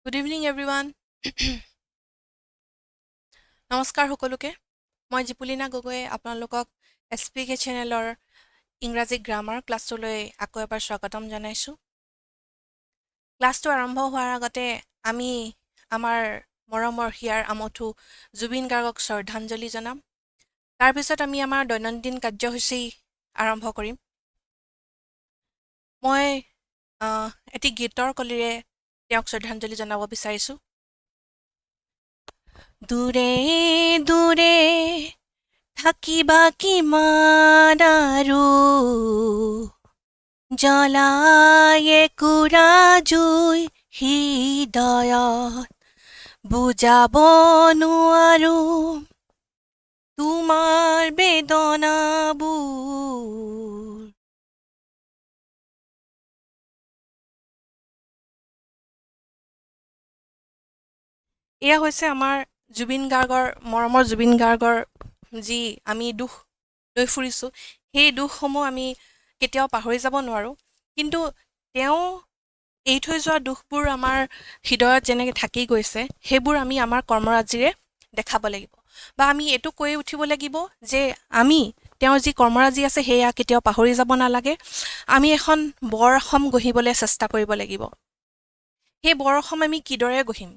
Good evening, everyone. নমস্কাৰ সকলোকে মই জিপুলিনা গগৈয়ে আপোনালোকক SPK চেনেলৰ ইংৰাজী গ্ৰামাৰ ক্লাছটোলৈ আকৌ এবাৰ স্বাগতম জনাইছো ক্লাছটো আৰম্ভ হোৱাৰ আগতে আমি আমাৰ মৰমৰ হিয়াৰ আমঠু জুবিন গাৰ্গক শ্ৰদ্ধাঞ্জলি জনাম তাৰ পিছত আমি আমাৰ দৈনন্দিন কাৰ্যসূচী আৰম্ভ কৰিম মই এটি গীতৰ কলিৰে তেওঁক শ্ৰদ্ধাঞ্জলি জনাব বিচাৰিছো দূৰে দূৰে থাকিবা কিমান আৰু জ্বলায়ে কুৰা জুই হৃদয়ত বুজাব নোৱাৰো তোমাৰ বেদনাবোৰ এয়া হৈছে আমাৰ জুবিন গাৰ্গৰ মৰমৰ জুবিন গাৰ্গৰ যি আমি দুখ লৈ ফুৰিছো সেই দুখসমূহ আমি কেতিয়াও পাহৰি যাব নোৱাৰো কিন্তু তেওঁ এই থৈ যোৱা দুখবোৰ আমাৰ হৃদয়ত যেনেকৈ থাকি গৈছে সেইবোৰ আমি আমাৰ কৰ্মৰাজিৰে দেখাব লাগিব বা আমি এটো কৈ উঠিব লাগিব যে আমি তেওঁৰ যি কৰ্মৰাজি আছে হেয়া কেতিয়াও পাহৰি যাব নালাগে আমি এখন বৰ অসম গঢ়িবলৈ চেষ্টা কৰিব লাগিব সেই বৰ অসম আমি কিদৰে গঢ়িম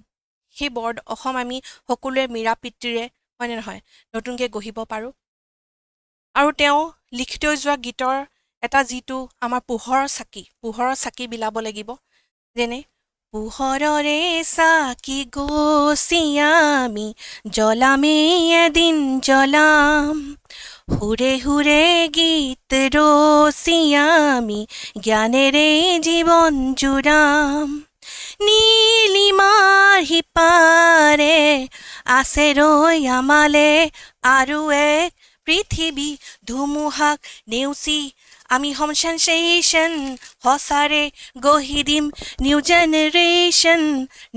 সেই বৰ অসম আমি সকলোৱে মীৰা পিতৃৰে হয়নে নহয় নতুনকৈ গঢ়িব পাৰোঁ আৰু তেওঁ লিখি থৈ যোৱা গীতৰ এটা যিটো আমাৰ পোহৰৰ চাকি বিলাব লাগিব যেনে পোহৰৰে চাকি গছি আমি জ্বলামে এদিন জ্বলাম হুৰে হুৰে গীত ৰচি আমি জ্ঞানেৰে জীৱন জুৰাম নীলিমাৰ সিপাৰে আছে ৰৈ আমালে আৰু এক পৃথিৱী ধুমুহাক নেওচি আমি হম সেনসেশন হসাৰে গঢ়ি দিম নিউ জেনেৰেশ্যন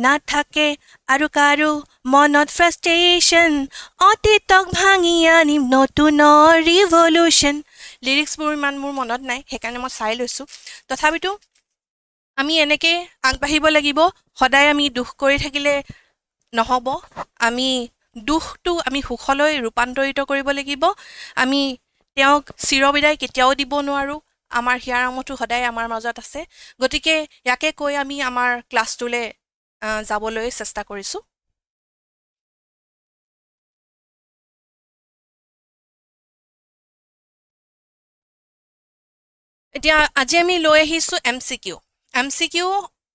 নাথাকে আৰু কাৰো মনত ফ্ৰাষ্ট্ৰেশ্যন অতীতক ভাঙি আনিম নতুনৰ ৰিভলিউশ্যন লিৰিক্সবোৰ ইমান মোৰ মনত নাই সেইকাৰণে মই চাই লৈছোঁ তথাপিতো আমি এনেকৈ আগবাঢ়িব লাগিব সদায় আমি দুখ কৰি থাকিলে নহ'ব আমি দুখটো আমি সুখলৈ ৰূপান্তৰিত কৰিব লাগিব আমি তেওঁক চিৰবিদায় কেতিয়াও দিব নোৱাৰোঁ আমাৰ হিয়াৰ আমঠু সদায় আমাৰ মাজত আছে গতিকে ইয়াকে কৈ আমি আমাৰ ক্লাছটোলৈ যাবলৈ চেষ্টা কৰিছোঁ এতিয়া আজি আমি লৈ আহিছোঁ MCQ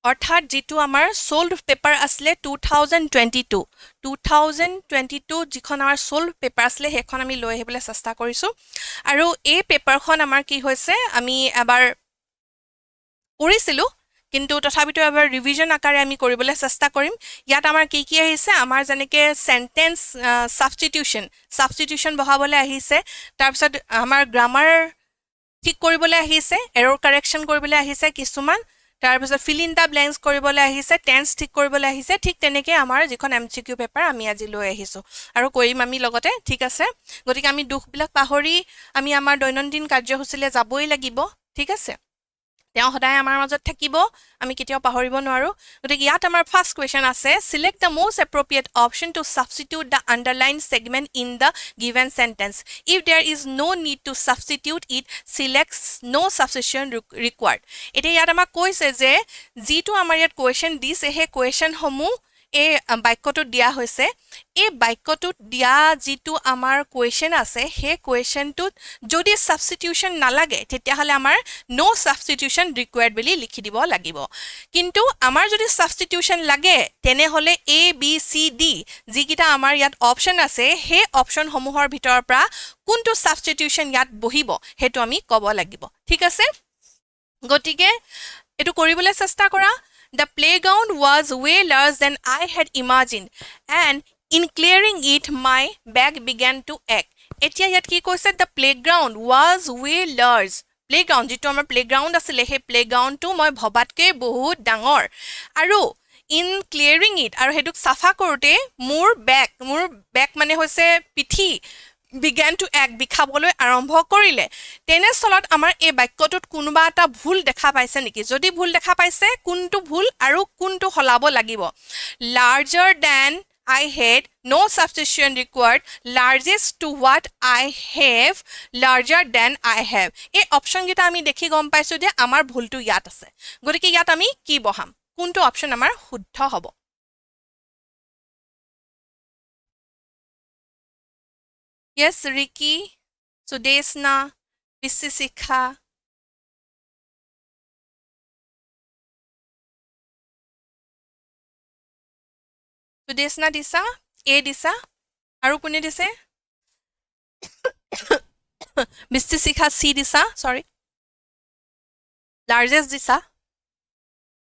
অৰ্থাৎ যিটো আমাৰ ছল্ড পেপাৰ আছিলে 2022 যিখন আমাৰ ছল্ড পেপাৰ আছিলে সেইখন আমি লৈ আহিবলৈ চেষ্টা কৰিছোঁ আৰু এই পেপাৰখন আমাৰ কি হৈছে আমি এবাৰ কৰিছিলোঁ কিন্তু তথাপিতো এবাৰ ৰিভিজন আকাৰে আমি কৰিবলৈ চেষ্টা কৰিম ইয়াত আমাৰ কি কি আহিছে আমাৰ যেনেকৈ চেণ্টেন্স ছাবষ্টিটিউশ্যন বহাবলৈ আহিছে তাৰপিছত আমাৰ গ্ৰামাৰ ঠিক কৰিবলৈ আহিছে এৰৰ কাৰেকশ্যন কৰিবলৈ আহিছে কিছুমান তাৰপিছত ফিল ইন দ্য ব্লেংকছ কৰিবলৈ আহিছে টেন্স ঠিক কৰিবলৈ আহিছে ঠিক তেনেকৈ আমাৰ যিখন MCQ পেপাৰ আমি আজি লৈ আহিছোঁ আৰু কৰিম আমি লগতে ঠিক আছে গতিকে আমি দুখবিলাক পাহৰি আমি আমাৰ দৈনন্দিন কাৰ্যসূচীলৈ যাবই লাগিব ঠিক আছে তেওঁ সদায় আমাৰ মাজত থাকিব আমি কেতিয়াও পাহৰিব নোৱাৰোঁ গতিকে ইয়াত আমাৰ ফাৰ্ষ্ট কুৱেশ্যন আছে select the most appropriate option to substitute the underlined segment in the given sentence if there is no need to substitute it select no substitution required এতিয়া ইয়াত আমাক কৈছে যে যিটো আমাৰ ইয়াত কুৱেশ্যন দিছে সেই কুৱেশ্যনসমূহ এই বাক্যটোত দিয়া হৈছে এই বাক্যটোত দিয়া যিটো আমাৰ কুৱেশ্যন আছে সেই কুৱেশ্যনটোত যদি ছাবষ্টিটিউশ্যন নালাগে তেতিয়াহ'লে আমাৰ নো ছাবষ্টিটিউশ্যন ৰিকুৱাৰ্ড বুলি লিখি দিব লাগিব কিন্তু আমাৰ যদি ছাবষ্টিটিউশ্যন লাগে তেনেহ'লে ABCD যিকেইটা আমাৰ ইয়াত অপশ্যন আছে সেই অপশ্যনসমূহৰ ভিতৰৰ পৰা কোনটো ছাবষ্টিটিউশ্যন ইয়াত বহিব সেইটো আমি ক'ব লাগিব ঠিক আছে গতিকে এইটো কৰিবলৈ চেষ্টা কৰা The playground was way larger than I had imagined, and in clearing it, my bag began to ache. এতিয়া ইয়াত কি কৈছে the playground was way large. Playground যিটো আমাৰ playground আছিলে সেই playgroundটো মই ভবাতকৈ বহুত ডাঙৰ আৰু in clearing it আৰু সেইটোক চাফা কৰোঁতে মোৰ বেগ মানে হৈছে পিঠি began to act বিখাবলৈ আৰম্ভ কৰিলে তেনেস্থলত আমাৰ এই বাক্যটোত কোনোবা এটা ভুল দেখা পাইছে নেকি যদি ভুল দেখা পাইছে কোনটো ভুল আৰু কোনটো হলাব লাগিব larger than I had no substitution required largest to what I have larger than I have এই অপচন গিটা আমি দেখি গম পাইছো যে আমাৰ ভুলটো ইয়াত আছে গতিকে ইয়াত আমি কি বহাম কোনটো অপচন আমাৰ শুদ্ধ হ'ব Yes, Ricky, Sudesna, Visisika. Sudesna disa, A disa, aru kune dise? Visisika C disa, sorry. Largest disa.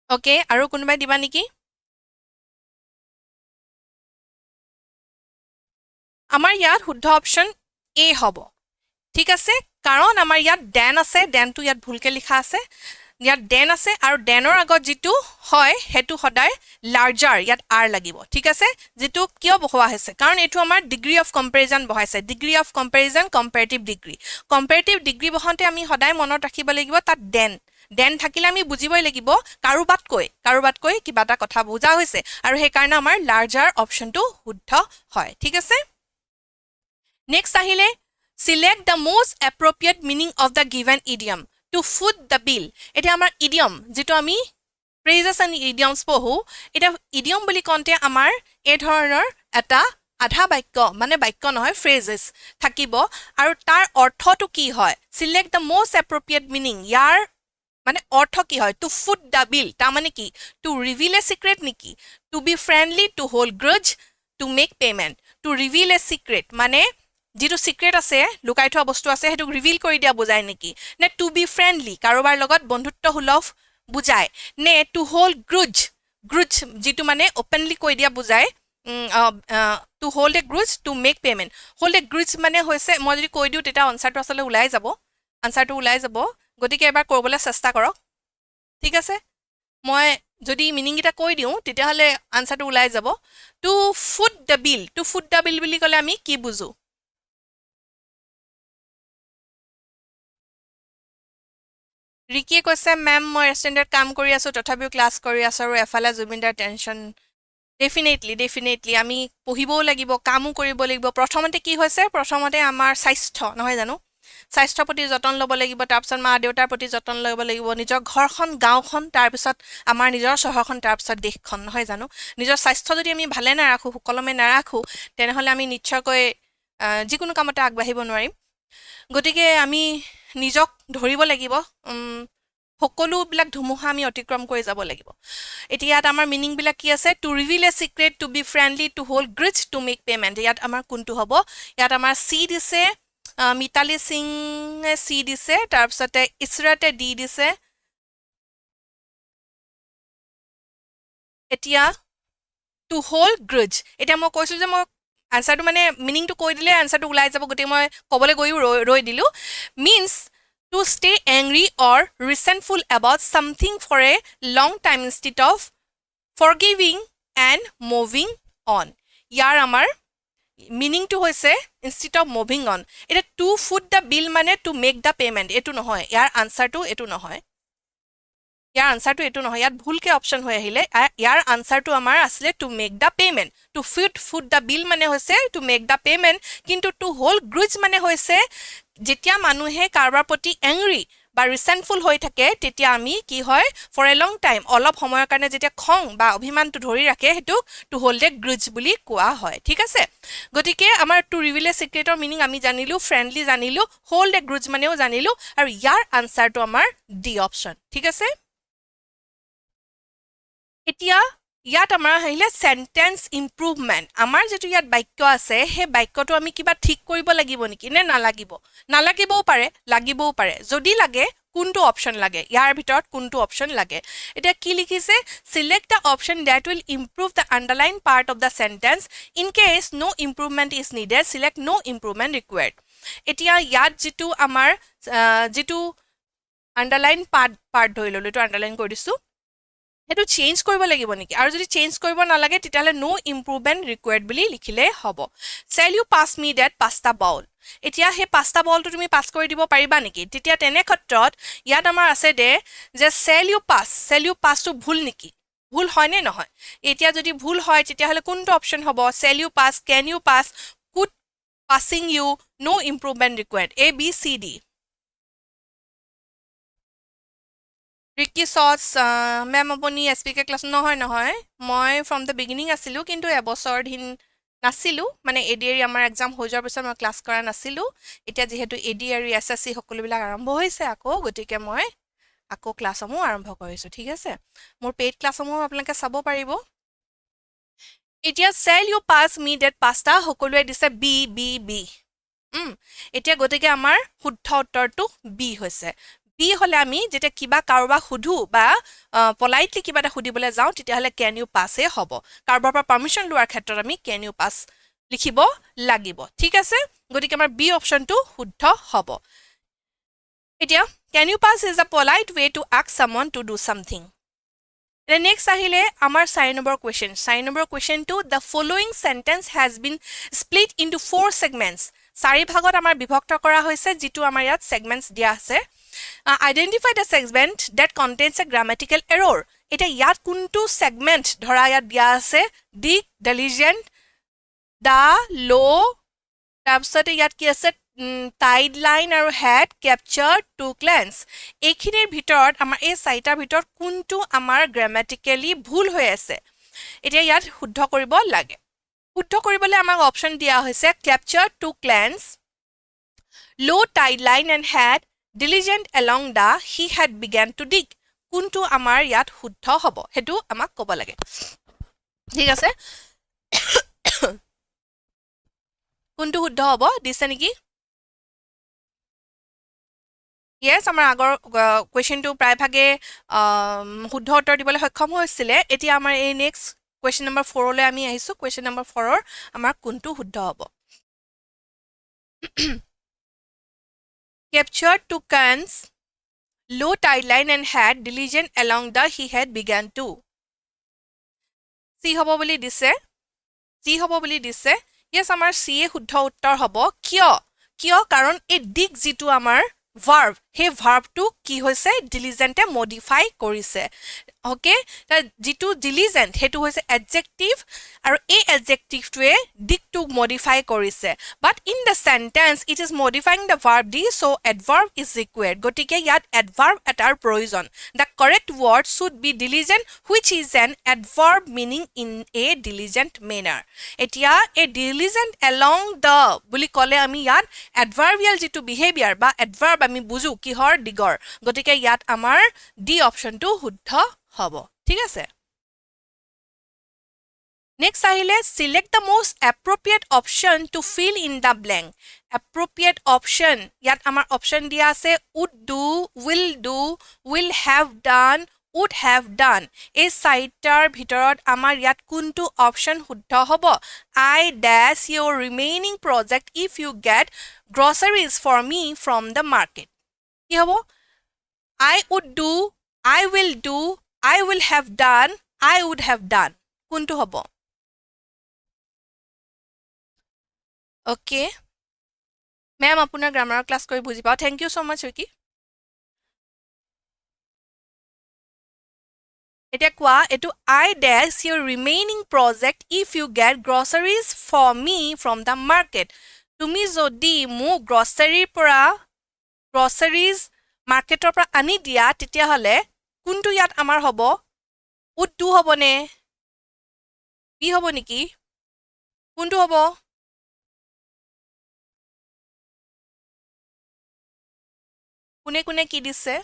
Okay, aru kunubai diba niki? আমাৰ ইয়াত শুদ্ধ অপচন এ হ'ব ঠিক আছে কাৰণ আমাৰ ইয়াত ডেন আছে ডেনটো ইয়াত ভুলকে লিখা আছে ইয়াত ডেন আছে আৰু ডেনৰ আগত যেটো হয় হেতু সদায় লাৰ্জাৰ ইয়াত আৰ লাগিব ঠিক আছে যেটো কিয় বহোৱা হৈছে কাৰণ এটো আমাৰ ডিগ্ৰী অফ কম্পেৰিজন বহাইছে degree of comparison comparative degree বহাওঁতে আমি সদায় মনত ৰাখিব লাগিব তাত ডেন থাকিলে আমি বুজিবই লাগিব কাৰুবাতকৈ কিবা এটা কথা বুজা হৈছে আৰু সেই কাৰণে আমাৰ লাৰ্জাৰ অপচনটো শুদ্ধ হয় ঠিক আছে Next ahile select the most appropriate meaning of the given idiom to foot the bill এটা আমাৰ idiom যেটো আমি phrases and idioms পঢ়ো এটা idiom বুলি কন্তে আমাৰ এই ধৰণৰ এটা আধা বাক্য মানে বাক্য নহয় phrases থাকিব আৰু তাৰ অৰ্থটো কি হয় select the most appropriate meaning ইয়াৰ মানে অৰ্থ কি হয় to foot the bill তা মানে কি to reveal a secret নেকি to be friendly to hold grudge to make payment to reveal a secret মানে যেটো সিক্ৰেট আছে লুকাই থোৱা বস্তু আছে হেতু ৰিভিল কৰি দিয়া বুজায় নেকি নে টু বি ফ্ৰেন্ডলি কাৰোবাৰ লগত বন্ধুত্ব সুলভ বুজায় নে টু হোল্ড গ্ৰুজ যেটো মানে ওপেনলি কৈ দিয়া বুজায় to hold a grudge to make payment hold a grudge মানে হৈছে মই যদি কৈ দিও তেটা আনসাৰটো আসলে ওলাই যাব গতিকে এবাৰ কৰিবলৈ চেষ্টা কৰক ঠিক আছে মই যদি মিনিং এটা কৈ দিও তেতিয়া হলে আনসাৰটো ওলাই যাব টু ফুট দ্য বিল বুলি কলে আমি কি বুজো ৰিকিয়ে কৈছে মেম মই ৰেষ্টুৰেণ্টত কাম কৰি আছো তথাপিও ক্লাছ কৰি আছো আৰু এফালে জুবিনদাৰ টেনশন ডেফিনেটলি আমি পঢ়িবও লাগিব কামো কৰিব লাগিব প্ৰথমতে কি হৈছে প্ৰথমতে আমাৰ স্বাস্থ্য নহয় জানো স্বাস্থ্য প্ৰতি যতন ল'ব লাগিব তাৰপিছত মা দেউতাৰ প্ৰতি যতন ল'ব লাগিব নিজৰ ঘৰখন গাঁওখন তাৰপিছত আমাৰ নিজৰ চহৰখন তাৰপিছত দেশখন নহয় জানো নিজৰ স্বাস্থ্য যদি আমি ভালে নাৰাখো সুকলমে নাৰাখো তেনেহলে আমি নিশ্চয়কৈ যিকোনো কামতে আগবাঢ়িব নোৱাৰিম গতিকে আমি নিজক ধৰিব লাগিব সকলো বিলাক ধুমুহা আমি অতিক্ৰম কৰি যাব লাগিব এতিয়া ইয়াত আমাৰ মিনিং বিলাক কি আছে to reveal a secret to be friendly to hold grudge to make payment ইয়াত আমাৰ কোনটো হ'ব ইয়াত আমাৰ সি দিছে মিতালী সিং সি দিছে তাৰপিছতে ইছৰাতে ডি দিছে এতিয়া টু হোল্ড গ্ৰিজ এতিয়া মই কৈছো যে মই আনসাৰটো মানে মিনিংটো কৈ দিলে আনসাৰটো ওলাই যাব গতে মই কবলৈ গৈও ৰৈ দিলো means to stay angry or resentful about something for a long time instead of forgiving and moving on ইয়াৰ আমাৰ মিনিংটো হৈছে instead of moving on এটা to foot the bill মানে to make the payment এটো নহয় ইয়াৰ আনসাৰটো এটো নহয় ইয়াত ভুলকে অপচন হৈ আহিলে ইয়াৰ আনসাৰটো আমাৰ আসলে to make the payment to foot the bill মানে হৈছে to make the payment কিন্তু to hold grudge মানে হৈছে যেতিয়া মানুহে কাৰোবাৰ প্ৰতি এংৰি বা ৰিসেন্টফুল হৈ থাকে তেতিয়া আমি কি হয় ফৰ এ লং টাইম অলপ সময়ৰ কাৰণে যেতিয়া খং বা অভিমানটো ধৰি ৰাখে হেতু টু হোল্ড এ গ্ৰুজ বুলি কোৱা হয় ঠিক আছে গতিকে আমাৰ টু ৰিভিল এ সিক্ৰেটৰ মিনিং আমি জানিলো ফ্ৰেন্ডলি জানিলো হোল্ড এ গ্ৰুজ মানেও জানিলো আৰু ইয়াৰ আনসাৰটো আমাৰ ডি অপচন ঠিক আছে এতিয়া ইয়াত আমাৰ আহিলে সেন্টেন্স ইমপ্ৰুভমেন্ট আমাৰ যেটো ইয়াত বাক্য আছে হে বাক্যটো আমি কিবা ঠিক কৰিব লাগিব নেকি নে নালাগিবও পাৰে লাগিবও পাৰে যদি লাগে কোনটো অপচন লাগে ইয়াৰ ভিতৰত কোনটো অপচন লাগে এটা কি লিখিছে select the option that will improve the underlined part of the sentence in case no improvement is needed select no improvement required এতিয়া ইয়াত যেটো আমাৰ যেটো underline part ধৰি ললো এটো underline কৰি দিছো হেতু চেঞ্জ কৰিব লাগিব নেকি আৰু যদি চেঞ্জ কৰিব নালাগে তেতিয়াহলে নো ইমপ্ৰুভমেন্ট ৰিকুৱাৰ্ড বুলি লিখিলে হ'ব shall you pass me that pasta bowl এতিয়া হে পাস্তা বাউলটো তুমি পাস কৰি দিব পাৰিবা নেকি তেতিয়া তেনে ক্ষেত্ৰত ইয়াত আমাৰ আছে দে যে চেল ইউ পাসটো ভুল নেকি ভুল হয় নে নহয় এতিয়া যদি ভুল হয় তেতিয়াহলে কোনটো অপচন হ'ব shall you pass can you pass could passing you no improvement required A B C D ৰিকি সস মেম আপুনি এসপিকে ক্লাছ নহয় মই ফ্ৰম দ্য বিগিনিং আছিলো কিন্তু এবছৰ দিন নাছিলো মানে এডিআৰ আমাৰ এক্সাম হৈ যোৱাৰ পিছত মই ক্লাছ কৰা নাছিলো এতিয়া যেহেতু এডিআৰ এসএসসি সকলোবিলাক আৰম্ভ হৈছে আকৌ গতিকে মই আকৌ ক্লাছসমূহ আৰম্ভ কৰিছো ঠিক আছে মোৰ পেইড ক্লাছসমূহ আপোনালোকে চাব পাৰিব এতিয়া cell you pass me date pasta সকলোৱে দিছে বি বি বি এতিয়া গতিকে আমাৰ শুদ্ধ উত্তৰটো বি হৈছে বি হলে আমি যেতিয়া কিবা কাৰোবাক সুধো বা পলাইটলি কিবা এটা সুধিবলৈ যাওঁ তেতিয়াহলে ক্যান ইউ পাসে হ'ব কাৰোবাৰ পৰা পাৰমিশন লোৱাৰ ক্ষেত্ৰত আমি ক্যান ইউ পাস লিখিব লাগিব ঠিক আছে গতিকে আমাৰ বি অপচনটো শুদ্ধ হ'ব এতিয়া can you pass is a polite way to ask someone to do something The next ahile amar 4 number question. 4 number question to the following sentence has been split into 4 segments. 4 bhagot amar bibhakta kora hoise jitu amar yat segments dia ase. Identify the segment that contains a grammatical error. Eta yat kuntu segment dhora yat dia ase dig, diligent, da, low, তাৰপিছতে ইয়াত কি আছে Tide line আৰু head ক্যাপচাৰ to cleanse এইখিনিৰ ভিতৰত আমাৰ এই চাৰিটাৰ ভিতৰত কোনটো আমাৰ গ্ৰামাটিক্যালি ভুল হৈ আছে এতিয়া ইয়াত শুদ্ধ কৰিব লাগে শুদ্ধ কৰিবলৈ আমাক অপচন দিয়া হৈছে capture to cleanse low tide line and head diligent along the he had began to dig কোনটো আমাৰ ইয়াত শুদ্ধ হ'ব হেতু আমাক ক'ব লাগে ঠিক আছে কোনটো শুদ্ধ হ'ব দিছে নেকি yes আমাৰ আগৰ কোৱেশ্চনটো প্ৰায় ভাগে শুদ্ধ উত্তৰ দিবলৈ সক্ষম হৈছিলে এতিয়া আমাৰ এই নেক্সট কোৱেশ্চন নম্বৰ 4 লৈ আমি আহিছো কোৱেশ্চন নম্বৰ 4 ৰ আমাৰ কোনটো শুদ্ধ হ'ব captured to cans low tide line and had diligent along the he had began to C হ'ব বুলি দিছে yes আমাৰ C এ শুদ্ধ উত্তৰ হ'ব কিয় কাৰণ এই dig যিটো আমাৰ verb হে verb টো কি হৈছে diligent এ modify কৰিছে okay তা যিটো diligent হেতু হৈছে adjective আৰু এই adjective টোৱে dig টো modify কৰিছে but in the sentence it is modifying the verb d so adverb is required গতিকে ইয়াত adverb এটাৰ প্ৰয়োজন the correct word should be diligent which is an adverb meaning in a diligent manner এতিয়া a diligent along the বুলি ক'লে আমি ইয়াত adverbial যিটো behavior বা adverb আমি বুজো কিহৰ দিগৰ গতিকে ইয়াত আমাৰ ডি অপচনটো শুদ্ধ হ'ব ঠিক আছে নেক্সট আহিলে select the most appropriate option to fill in the blank appropriate option ইয়াত আমাৰ অপচন দিয়া আছে would do will have done would have done এই চাৰিটাৰ ভিতৰত আমাৰ ইয়াত কোনটো অপচন শুদ্ধ হ'ব I dash your remaining project if you get groceries for me from the market কি হ'ব I would do I will do I will have done I would have done কোনটো হ'ব okay ma'am আপোনাৰ grammar class কৰি বুজি পাও thank you so much Ricky এতিয়া কোৱা এটো I dash your remaining project if you get groceries for me from the market তুমি যদি মু গ্ৰসাৰীৰ পৰা groceries মাৰ্কেটৰ পৰা আনি দিয়া তেতিয়া হলে কোনটো ইয়াত আমাৰ হ'ব would do হ'বনে কি হ'ব নেকি কোনটো হ'ব কোনে কি দিছে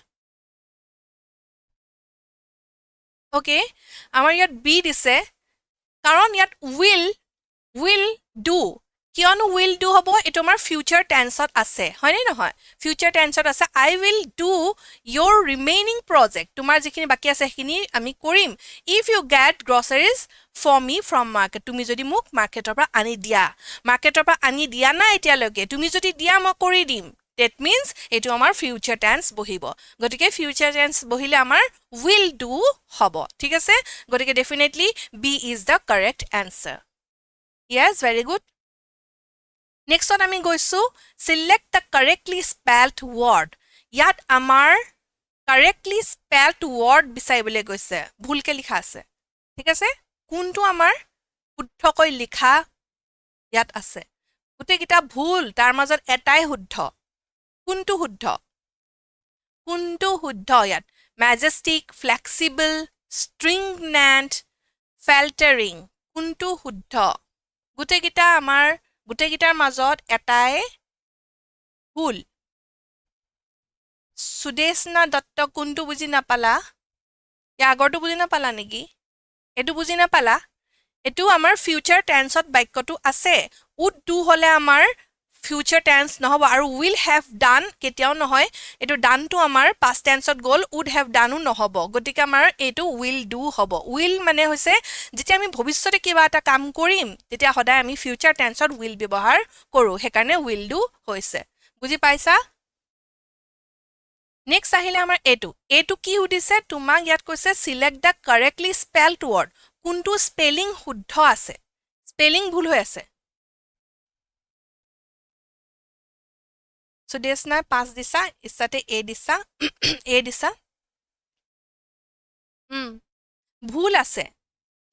ওকে আমাৰ ইয়াত বি দিছে কাৰণ ইয়াত will do কিয়নো will do হ'ব এটো আমাৰ future tenseত আছে হয় নে নহয় future tenseত আছে I will do your remaining project তোমাৰ যিখিনি বাকি আছে সেইখিনি আমি কৰিম if you get groceries for me from market তুমি যদি মোক মাৰ্কেটৰ পৰা আনি দিয়া না এতিয়ালৈকে তুমি যদি দিয়া মই কৰি দিম that means এটো আমাৰ future tense বহিব গতিকে future tense বহিলে আমাৰ will do হ'ব ঠিক আছে গতিকে definitely B is the correct answer yes very good next আমি গৈছো select the correctly spelled word ইয়াত আমাৰ correctly spelled word বিচাৰিবলৈ গৈছে ভুলকে লিখা আছে ঠিক আছে কোনটো আমাৰ শুদ্ধকৈ লিখা ইয়াত আছে গোটেইকেইটা ভুল তাৰ মাজত এটাই শুদ্ধ কোনটো শুদ্ধ ইয়াত majestic flexible stringent faltering কোনটো শুদ্ধ গোটেইকেইটাৰ মাজত এটাই ভুল সুদেশনা দত্ত কোনটো বুজি নাপালা ইয়া আগৰটো বুজি নাপালা নেকি এটো বুজি নাপালা এটো আমাৰ ফিউচাৰ টেন্সত বাক্যটো আছে would do হলে আমাৰ ফিউচাৰ টেন্স নহব আৰু will have done কেতিয়াও নহয় এটো done টো আমাৰ past টেন্সত goal would have done নহব গতিকে আমাৰ এটো will do হ'ব will মানে হৈছে যেতিয়া আমি ভৱিষ্যতে কিবা এটা কাম কৰিম তেতিয়া সদায় আমি ফিউচাৰ টেন্সত will ব্যৱহাৰ কৰো হেকাৰণে will do হৈছে বুজি পাইছা নেক্সট আহিলে আমাৰ এটো কি উদিছে তোমাক ইয়াত কৈছে select the correctly spelled word কোনটো স্পেলিং শুদ্ধ আছে স্পেলিং ভুল হৈ আছে So this na 5 দিছা ইসাতে a দিছা ভুল আছে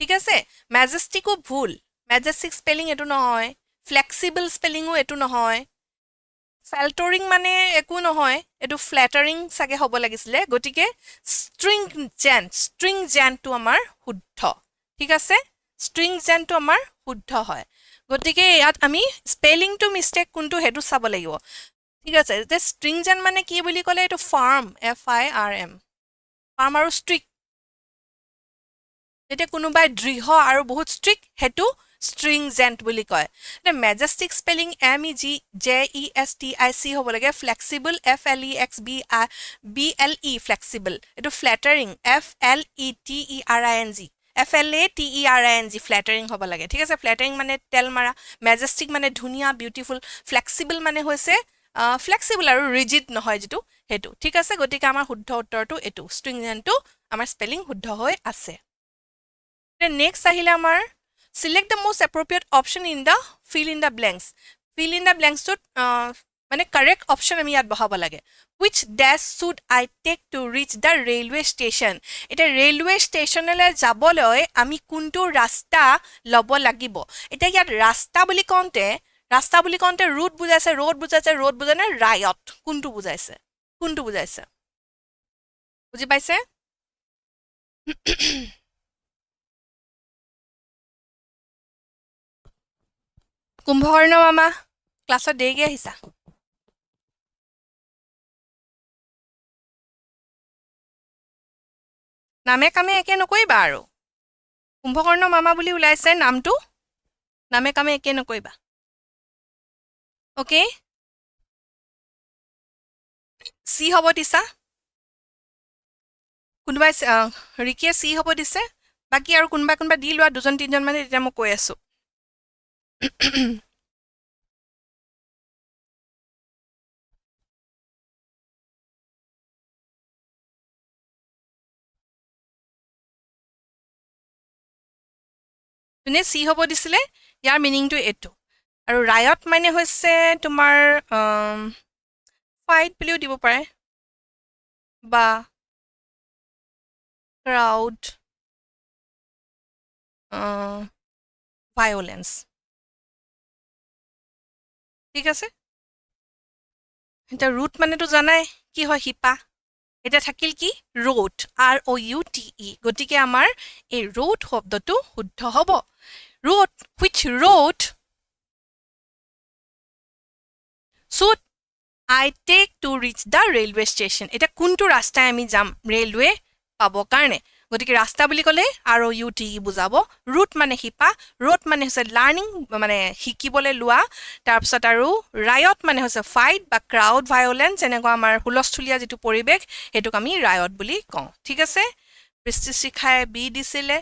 ঠিক আছে majesticও ভুল majestic স্পেলিং এটো নহয় flexible স্পেলিংও এটো নহয় faltering মানে একো নহয় এটো flattering সাগে হ'ব লাগিছিলে গটিকে stringent টো আমাৰ শুদ্ধ ঠিক আছে stringent টো আমাৰ শুদ্ধ হয় গটিকে ইয়াত আমি স্পেলিং টো মিস্টেক কোনটো হেতু চাব লাগিব ঠিক আছে তে stringent মানে কি বুলি ক'লে এটো ফার্ম FIRM ফার্ম আৰু strict যেতে কোনোবাই দৃঢ় আৰু বহুত strict হেতু stringent বুলি কয় তে majestic spelling MEGJESTIC হ'ব লাগে flexible FLEXBLE flexible এটো flattering FLATERING flattering হ'ব লাগে ঠিক আছে flattering মানে তেল মাৰা majestic মানে ধুনিয়া beautiful flexible মানে হৈছে flexible আৰু rigid নহয় যেটো হেতু ঠিক আছে গতিকে আমাৰ শুদ্ধ উত্তৰটো এটো stringent টো আমাৰ স্পেলিং শুদ্ধ হৈ আছে নেক্সট আহিলে আমাৰ select the most appropriate option in the fill in the blanks to মানে correct option আমি ইয়াত বহাব লাগে which dash should I take to reach the railway station এটা railway stationলে যাবলৈ আমি কোনটো ৰাস্তা লব লাগিব এটা ইয়াত ৰাস্তা বুলি কওঁতে route বুজাইছে road বুজানে riot কোনটো বুজাইছে বুজি পাইছে কুম্ভকৰ্ণ মামা ক্লাছত দেৰিকে আহিছা নামে কামে একে নকৰিবা আৰু কুম্ভকৰ্ণ মামা বুলি ওলাইছে নামটো নামে কামে একে নকৰিবা ওকে সি হ'ব দিছা কোনবাই ৰিকিয়ে সি হ'ব দিছে বাকি আৰু কোনবা দি লোৱা দুজন তিনজন মানে এতিয়া মই কৈ আছো যোনে সি হ'ব দিছিলে ইয়াৰ মিনিংটো এটো আৰু ৰায়ট মানে হৈছে তোমাৰ ফাইট বুলিও দিব পাৰে বা ক্ৰাউড ভায়োলেন্স ঠিক আছে এটা ৰুট মানেতো জানাই কি হয় হিপা এটা থাকিল কি ৰোট ROUTE গতিকে আমাৰ এই ৰোট শব্দটো শুদ্ধ হ'ব root which road should I take to reach the railway station এটা কোনটো ৰাস্তাই আমি যাম ৰেলৱে পাব কাৰণে গতিকে ৰাস্তা বুলি ক'লে ROUTE বুজাব ৰুট মানে হিপা ৰোট মানে হৈছে লাৰ্নিং মানে শিকিবলৈ লোৱা তাৰ পিছত আৰু ৰায়ট মানে হৈছে ফাইট বা ক্ৰাউড ভায়োলেন্স এনেকুৱা আমাৰ হুলস্থুলীয়া যেটো পৰিবেশ হেতুক আমি ৰায়ট বুলি কওঁ ঠিক আছে পৃষ্টি শিখাই বি দিছিলে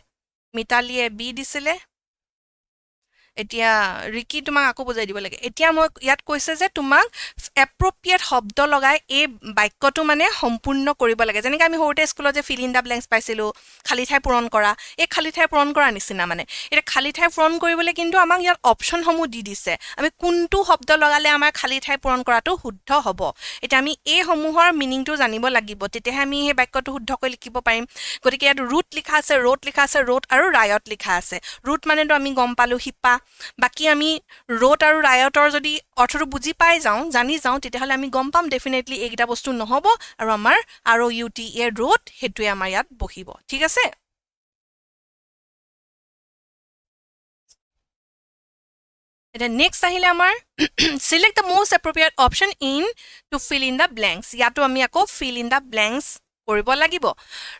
মিতালীয়ে বি দিছিলে এতিয়া ৰিকি তোমাক আকৌ বুজাই দিব লাগে এতিয়া মই ইয়াত কৈছে যে তোমাক এপ্ৰপ্ৰিয়েট শব্দ লগাই এই বাক্যটো মানে সম্পূৰ্ণ কৰিব লাগে যেনেকৈ আমি সৰুতে স্কুলত যে ফিল ইন দ্য ব্লেংকছ পাইছিলোঁ খালী ঠাই পূৰণ কৰা এই খালী ঠাই পূৰণ কৰা নিচিনা মানে এতিয়া খালী ঠাই পূৰণ কৰিবলৈ কিন্তু আমাক ইয়াত অপশ্যনসমূহ দি দিছে আমি কোনটো শব্দ লগালে আমাৰ খালী ঠাই পূৰণ কৰাটো শুদ্ধ হ'ব এতিয়া আমি এই সমূহৰ মিনিংটো জানিব লাগিব তেতিয়াহে আমি সেই বাক্যটো শুদ্ধকৈ লিখিব পাৰিম গতিকে ইয়াত ৰুট লিখা আছে ৰোট আৰু ৰায়ত লিখা আছে ৰুট মানেতো আমি গম পালোঁ শিপা বাকি আমি ৰোট আৰু ৰায়তৰ যদি অৰ্থটো বুজি পাই যাওঁ জানি যাওঁ তেতিয়াহ'লে আমি গম পাম ডেফিনেটলি এইকেইটা বস্তু নহ'ব আৰু আমাৰ ROUT এ ৰোট সেইটোৱে আমাৰ ইয়াত বহিব ঠিক আছে এতিয়া নেক্সট আহিলে আমাৰ select the most appropriate option in to fill in the blanks ইয়াতো আমি আকৌ fill in the blanks কৰিব লাগিব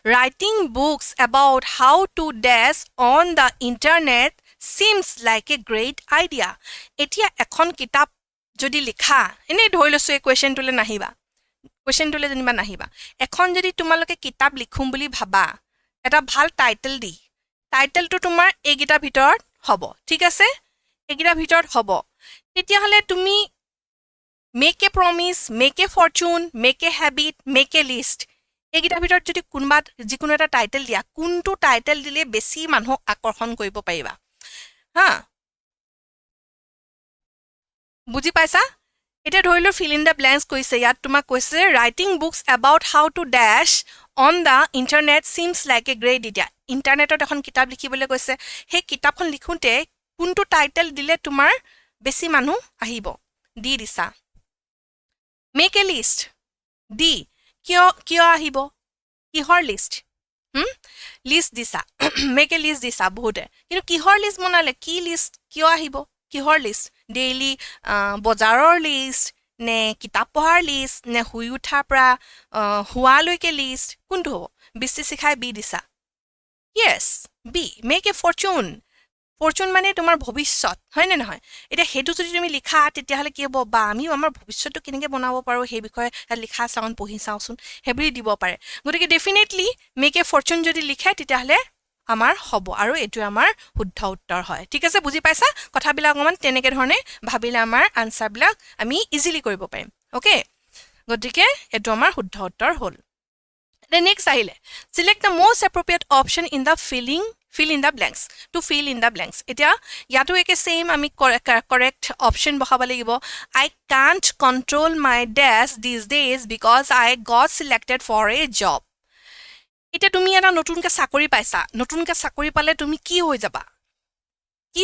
writing books about how to dash on the internet seems like a great idea এতিয়া এখন কিতাপ যদি লিখা এনে ধৰি লৈছো এই কোৱেশ্চনটোলে নাহিবা কোৱেশ্চনটোলে যেনিবা নাহিবা এখন যদি তোমালোকে কিতাপ লিখুম বুলি ভাবা এটা ভাল টাইটেল দি টাইটেলটো তোমাৰ এইকেইটাৰ ভিতৰত হ'ব ঠিক আছে এইকেইটাৰ ভিতৰত হ'ব তেতিয়াহ'লে তুমি make a promise make a Fortune make a habit make a list এইকেইটাৰ ভিতৰত যদি কোনোবা যিকোনো এটা টাইটেল দিয়া কোনটো টাইটেল দিলে বেছি মানুহক আকৰ্ষণ কৰিব পাৰিবা হা বুজি পাইছা এতিয়া ধৰি লও ফিল ইন দ্য ব্লেংকছ কৈছে ইয়াত তোমাক কৈছে writing books about how to dash on the internet seems like a great এতিয়া ইণ্টাৰনেটত এখন কিতাপ লিখিবলৈ কৈছে সেই কিতাপখন লিখোঁতে কোনটো টাইটেল দিলে তোমাৰ বেছি মানুহ আহিব দি দিছা মেক এ লিষ্ট দি কিয় আহিব কিহৰ লিষ্ট লিষ্ট দিছা মেক এ লিষ্ট দিছা বহুতে কিন্তু কিহৰ লিষ্ট বনালে কি লিষ্ট কিয় আহিব কিহৰ লিষ্ট ডেইলি বজাৰৰ লিষ্ট নে কিতাপ পঢ়াৰ লিষ্ট নে শুই উঠাৰ পৰা হোৱালৈকে লিষ্ট কোনটো হ'ব বিচি শিখাই বি দিছা য়েছ বি মেক এ ফৰচুন মানে তোমাৰ ভৱিষ্যত হয়নে নহয় এতিয়া সেইটো যদি তুমি লিখা তেতিয়াহ'লে কি হ'ব বা আমিও আমাৰ ভৱিষ্যতটো কেনেকৈ বনাব পাৰোঁ সেই বিষয়ে লিখা চাওঁ পঢ়ি চাওঁচোন সেইবুলি দিব পাৰে গতিকে ডেফিনেটলি মেক এ ফৰচুন যদি লিখে তেতিয়াহ'লে আমাৰ হ'ব আৰু এইটো আমাৰ শুদ্ধ উত্তৰ হয় ঠিক আছে বুজি পাইছা কথাবিলাক অকণমান তেনেকৈ ধৰণে ভাবিলে আমাৰ আনচাৰবিলাক আমি ইজিলি কৰিব পাৰিম অ'কে গতিকে এইটো আমাৰ শুদ্ধ উত্তৰ হ'ল নেক্সট আহিলে select the most appropriate option in the fill in the blanks to fill in the blanks এতিয়া ইয়াতো একে সেম আমি কৰেক্ট অপশ্যন বহাব লাগিব I can't control my dash these days because I got selected for a job এতিয়া তুমি এটা নতুনকৈ চাকৰি পাইছা নতুনকৈ চাকৰি পালে তুমি কি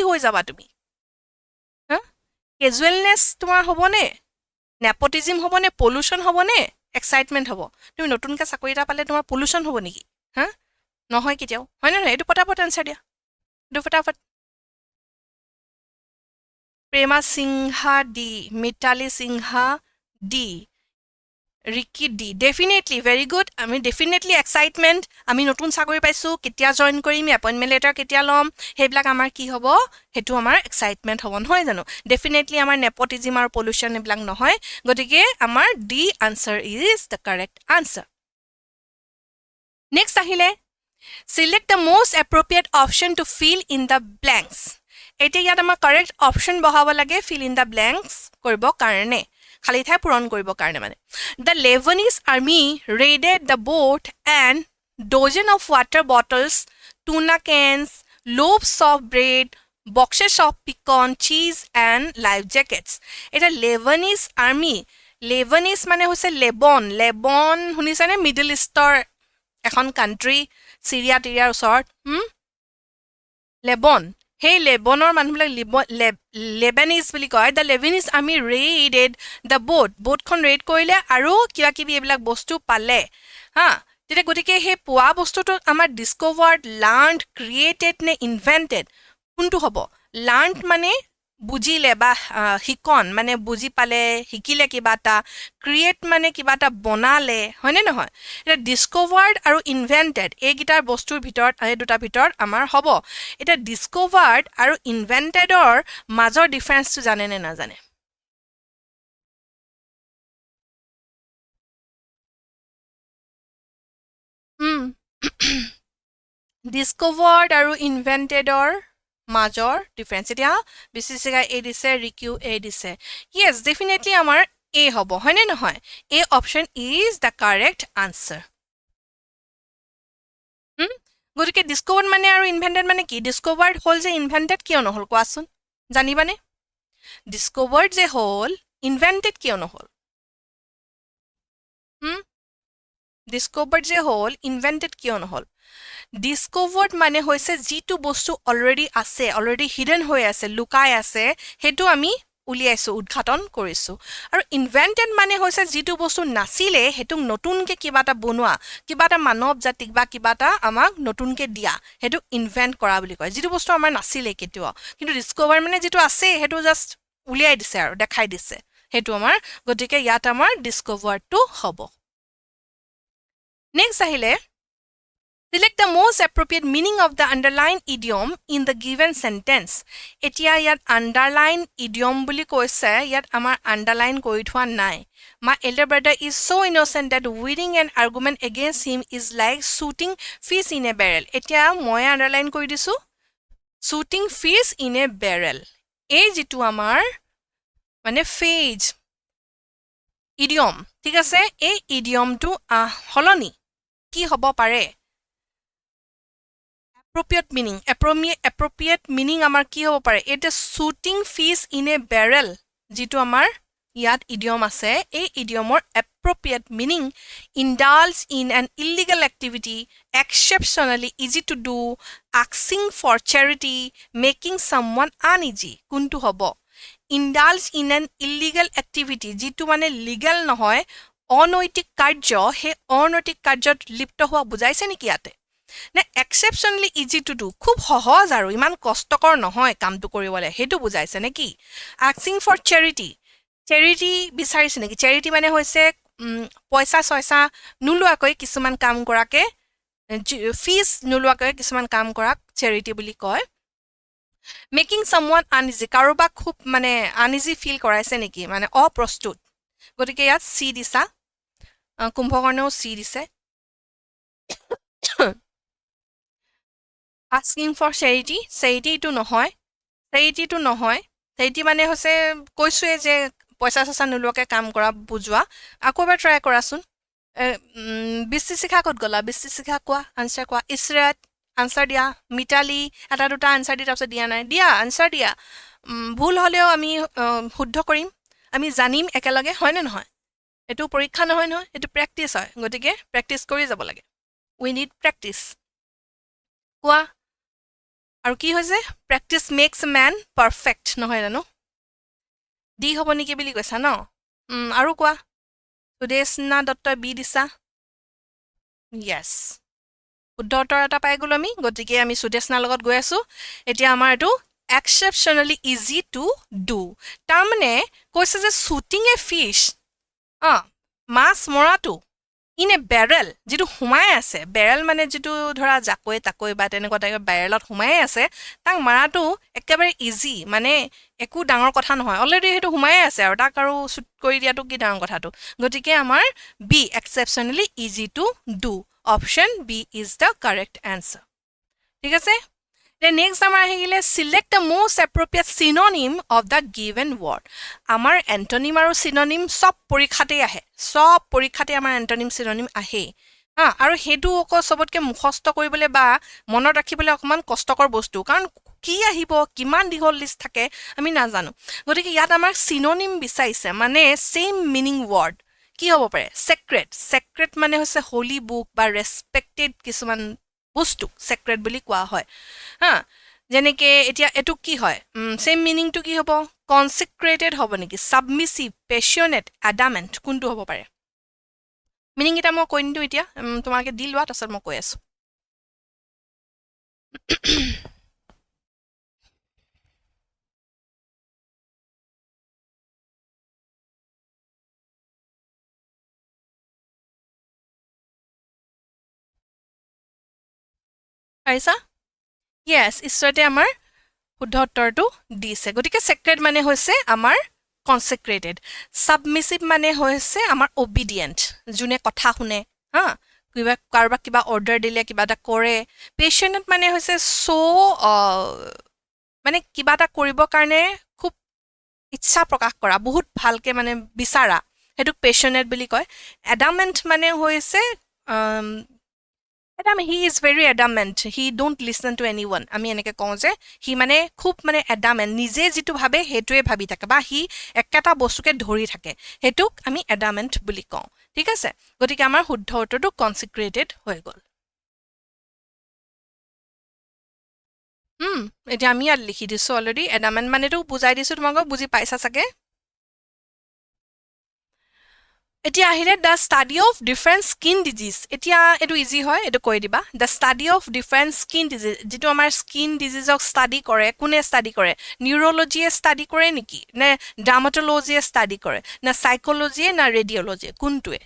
হৈ যাবা তুমি হা কেজুৱেলনেছ তোমাৰ হ'বনে নেপটিজিম হ'বনে পলিউশ্যন হ'বনে এক্সাইটমেণ্ট হ'ব তুমি নতুনকৈ চাকৰি এটা পালে তোমাৰ পলিউশ্যন হ'ব নেকি হা নহয় কেতিয়াও হয় নে নহয় এইটো পটাপট আনচাৰ দিয়া এইটো ফটাফট Prema Sinha D Mitali Sinha D Ricky D definitely very good আমি ডেফিনেটলি এক্সাইটমেণ্ট আমি নতুন চাকৰি পাইছোঁ কেতিয়া জইন কৰিম এপইণ্টমেণ্ট লেটাৰ কেতিয়া ল'ম সেইবিলাক আমাৰ কি হ'ব সেইটো আমাৰ এক্সাইটমেণ্ট হ'ব নহয় জানো ডেফিনেটলি আমাৰ নেপটিজিম আৰু পলিউশ্যন এইবিলাক নহয় গতিকে আমাৰ D answer is the correct answer next আহিলে select the most appropriate option to fill in the blanks এতিয়া ইয়াত আমাৰ কাৰেক্ট অপশ্যন বহাব লাগে fill in the blanks কৰিব কাৰণে খালি ঠাই পূৰণ কৰিব কাৰণে মানে the Lebanese army raided the boat and dozen of water bottles tuna cans loaves of bread boxes of pecan cheese and life jackets এটা Lebanese army Lebanese মানে হৈছে লেবন শুনিছানে মিডল ইষ্টৰ এখন কাণ্ট্ৰি চিৰিয়া টিৰিয়াৰ ওচৰত লেবন সেই লেবনৰ মানুহবিলাক লেবানিজ বুলি কয় the Lebanese army raided the বোটখন ৰেইড কৰিলে আৰু কিবা কিবি এইবিলাক বস্তু পালে হা তেতিয়া গতিকে সেই পোৱা বস্তুটো আমাৰ ডিস্কভাৰ্ড লাৰ্ণড ক্ৰিয়েটেড নে ইনভেণ্টেড কোনটো হ'ব লাৰ্ণড মানে বুজিলে বা শিকন মানে বুজি পালে শিকিলে কিবা এটা ক্ৰিয়েট মানে কিবা এটা বনালে হয়নে নহয় এটা ডিস্কভাৰ্ড আৰু ইনভেণ্টেড এইকেইটাৰ বস্তুৰ ভিতৰত এই দুটা ভিতৰত আমাৰ হ'ব এটা ডিস্কভাৰ্ড আৰু ইনভেণ্টেডৰ মাজৰ ডিফাৰেন্সটো জানে নে নাজানে ডিস্কভাৰ্ড আৰু ইনভেণ্টেডৰ মাজৰ ডিফাৰেন্স এতিয়া বিচিচিকা এ দিছে ৰিকিউ এ দিছে ইয়েস ডেফিনেটলি আমাৰ এ হ'ব হয়নে নহয় A option is the correct answer গতিকে ডিসকভাৰ্ড মানে আৰু ইনভেন্টেড মানে কি ডিসকভাৰ্ড হ'ল যে ইনভেন্টেড কিয় নহ'ল কোৱাচোন জানিবানে ডিসকভাৰ্ড যে হ'ল ইনভেন্টেড কিয় নহ'ল ডিসকভাৰ্ড যে হ'ল ইনভেন্টেড কিয় নহ'ল ডিসকভাৰ্ড মানে হৈছে যিটো বস্তু অলৰেডি আছে অলৰেডি হিডেন হৈ আছে লুকাই আছে সেইটো আমি উলিয়াইছো উদ্ঘাটন কৰিছো আৰু ইনভেন্টেড মানে হৈছে যিটো বস্তু নাছিলে হেতুক নতুনকে কিবা এটা বনোৱা কিবা এটা মানৱ জাতিক বা কিবা এটা আমাক নতুনকে দিয়া হেতু ইনভেন্ট কৰা বুলি কয় যিটো বস্তু আমাৰ নাছিলে কেতিয়াও কিন্তু ডিসকভাৰ মানে যিটো আছে হেতু জাস্ট উলিয়াই দিছে আৰু দেখাই দিছে হেতু আমাৰ গতিকে ইয়াত আমাৰ ডিসকভাৰটো হ'ব নেক্সট আহিলে Select the most appropriate meaning of the underlined idiom in the given sentence. এতিয়া ইয়াত underline idiom বুলি কৈছে ইয়াত আমাৰ underline কৰি থোৱা নাই. My elder brother is so innocent that winning an argument against him is like shooting fish in a barrel. এতিয়া মই underline কৰি দিছো shooting fish in a barrel. এই যিটো আমাৰ মানে phrase idiom ঠিক আছে এই idiomটো হলনি কি হ'ব পাৰে appropriate meaning আমাৰ কি হ'ব পাৰে এটা shooting fish in a barrel যিটো আমাৰ ইয়াত idiom আছে এই idiomৰ appropriate meaning indulge in an illegal activity exceptionally easy to do asking for charity making someone uneasy কোনটো হ'ব indulge in an illegal activity যিটো মানে legal নহয় অনৈতিক কাৰ্য হে অনৈতিক কাৰ্যত লিপ্ত হোৱা বুজাইছে নেকি ইয়াতে না exceptionally easy to do খুব সহজ আৰু ইমান কষ্টকৰ নহয় কামটো কৰিবলে হেতু বুজাইছে নেকি asking for charity বিচাৰিছে নেকি charity মানে হৈছে পইচা ছয়সা নুলুৱাকৈ কিছুমান কাম কৰাকে ফিজ নুলুৱাকৈ কিছুমান কাম কৰাক charity বুলি কয় making someone uneasy কাৰোবাক খুব মানে uneasy feel কৰাইছে নেকি মানে অপ্ৰস্তুত গতিকে ইয়াত সি দিছা কুম্ভকৰ্ণও সি দিছে asking for charity to নহয় charity মানে হৈছে কৈছোৱে যে পইচা সসা নুলুৱাকে কাম কৰা বুজোৱা আকৌ এবাৰ ট্ৰাই কৰাচোন বিস্তি শিখা কত গলা বিস্তি শিখা কোৱা আনসাৰ কোৱা ইছৰাত আনসাৰ দিয়া মিতালি এটা দুটা আনসাৰ দি তাৰপিছত দিয়া নাই দিয়া আনসাৰ দিয়া ভুল হলেও আমি শুদ্ধ কৰিম আমি জানিম একেলগে হয় নে নহয় এটো পৰীক্ষা নহয় নহয় এটো প্ৰেক্টিস হয় গতিকে প্ৰেক্টিস কৰি যাব লাগে we need practice কোৱা আৰু কি হৈছে practice makes a man perfect নহয় জানো দি হ'ব নেকি বুলি কৈছা ন আৰু কোৱা সুদেশনা দত্ত বি দিছা yes শুদ্ধ উত্তৰ এটা পাই গলো আমি গতিকে আমি সুদেশনাৰ লগত গৈ আছো এতিয়া আমাৰ এটো exceptionally easy to do তাৰমানে কৈছে যে shooting a fish মাছ মৰাটো in a barrel যেটো হুমাই আছে barrel মানে যেটো ধৰা জাকৈ তাকৈ বা তেনেকুৱা টাইপৰ barrelত হুমাই আছে তাক মাৰাটো একেবাৰে ইজি মানে একো ডাঙৰ কথা নহয় অলৰেডি হেতু হুমাই আছে আৰু তাক আৰু শুট কৰি দিয়াটো কি ডাঙৰ কথাটো গতিকে আমাৰ B exceptionally easy to do option b is the correct answer ঠিক আছে Then next আমাৰ আহিলে select the most appropriate synonym of the given word আমাৰ antonym আৰু synonym সব পৰীক্ষাতে আহে সব পৰীক্ষাতে আমাৰ antonym synonym আহে আৰু হেতু সবতকে মুখস্থ কৰিবলৈ বা মনত ৰাখিবলৈ অকমান কষ্টকৰ বস্তু কাৰণ কি আহিব কিমান দীঘল লিষ্ট থাকে আমি নাজানো গতিকে ইয়াত আমাৰ synonym বিচাৰিছে মানে same meaning word কি হ'ব পাৰে sacred মানে হৈছে holy book বা respected কিছুমান বস্তু sacred বুলি কোৱা হয় যেনেকে এতিয়া এটু কি হয় সেম মিনিং টু কি হ'ব consecrated হ'ব নেকি submissive passionate adamant কোনটো হ'ব পাৰে মিনিং এটা মই কৈ নিদু এতিয়া তোমাকে দি লোৱা তাৰছত মই কৈ আছো আইছা yes ঈশ্বৰতে আমাৰ শুদ্ধ উত্তৰটো দিছে গতিকে sacred মানে হৈছে আমাৰ consecrated submissive মানে হৈছে আমাৰ obedient জুনে কথা শুনে কিবা কাৰোবাক কিবা অৰ্ডাৰ দিলে কিবা এটা কৰে passionate মানে হৈছে so মানে কিবা এটা কৰিবৰ কাৰণে খুব ইচ্ছা প্ৰকাশ কৰা বহুত ভালকে মানে বিচাৰা হেতুক পেশনেট বুলি কয় এডামেন্ট মানে হৈছে he is very adamant he don't listen to anyone আমি এনেকে কওঁ যে হি মানে খুব মানে adamant নিজে যেটো ভাবে হেতুৱে ভাবি থাকে বা হি একেটা বস্তুকে ধৰি থাকে হেতুক আমি adamant বুলি কওঁ ঠিক আছে গতিকে আমাৰ শুদ্ধ উত্তৰটো consecrated হৈ গল এতিয়া আমি ইয়াত লিখি দিছো অলৰেডি adamant মানেটো বুজাই দিছো তোমাক বুজি পাইছা চাগে এতিয়া আহিলে the study of different skin disease এতিয়া এটো ইজি হয় এটো কৈ দিবা the study of different skin disease যেটো আমাৰ skin disease অক study কৰে কোনে study কৰে neurology study কৰে নেকি নে dermatology study কৰে না psychology না radiology কোনটোৱে